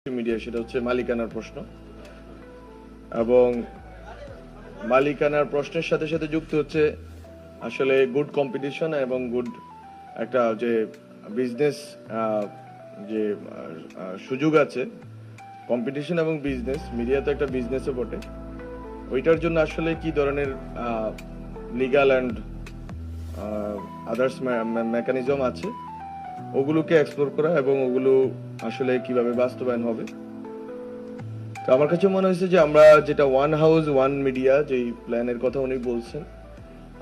Media, সেটা হচ্ছে মালিকানার প্রশ্ন। এবং মালিকানার প্রশ্নের সাথে সাথে যুক্ত হচ্ছে আসলে গুড কম্পিটিশন এবং গুড একটা যে বিজনেস যে সুযোগ আছে, কম্পিটিশন এবং বিজনেস, মিডিয়া তো একটা বিজনেসও বটে। ওইটার জন্য আসলে কি ধরনের লিগাল অ্যান্ড আদার্স মেকানিজম আছে ওগুলোকে এক্সপ্লোর করা এবং ওগুলো আসলে কিভাবে বাস্তবায়ন হবে। তো আমার কাছে মনে হয়েছে যে আমরা যেটা ওয়ান হাউস ওয়ান মিডিয়া যেই প্ল্যানের কথা উনি বলছেন,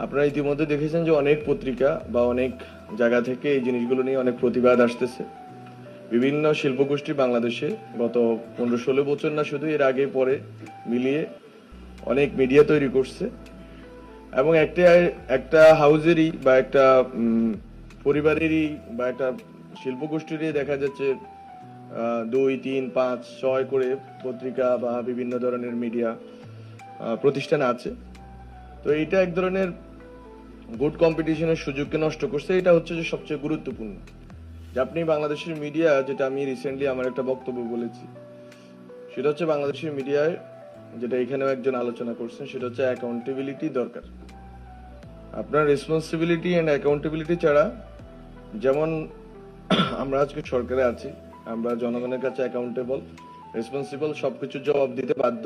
আপনারা ইতিমধ্যে দেখেছেন যে অনেক পত্রিকা বা অনেক জায়গা থেকে এই জিনিসগুলো নিয়ে অনেক প্রতিবাদ আসতেছে। বিভিন্ন শিল্পগোষ্ঠী বাংলাদেশে গত 15-16 বছর না শুধু এর আগে পরে মিলিয়ে অনেক মিডিয়া তৈরি করছে এবং একটা হাউজেরই বা একটা পরিবারেরই বা একটা শিল্পগোষ্ঠীরই দেখা যাচ্ছে 2, 3, 5, 6 করে পত্রিকা বা বিভিন্ন ধরনের মিডিয়া প্রতিষ্ঠান আছে। তো এইটা এক ধরনের গুড কম্পিটিশনের সুযোগকে নষ্ট করছে। এটা হচ্ছে যে সবচেয়ে গুরুত্বপূর্ণ যে আপনি বাংলাদেশের মিডিয়া, যেটা আমি রিসেন্টলি আমার একটা বক্তব্য বলেছি, সেটা হচ্ছে বাংলাদেশের মিডিয়ায় যেটা এখানেও একজন আলোচনা করছেন, সেটা হচ্ছে অ্যাকাউন্টেবিলিটি দরকার। আপনার রেসপন্সিবিলিটি এন্ড অ্যাকাউন্টেবিলিটি ছাড়া, যেমন আমরা আজকে সরকারে আছি, আমরা জনগণের কাছে অ্যাকাউন্টেবল, রেসপন্সিবল, সবকিছু জবাব দিতে বাধ্য।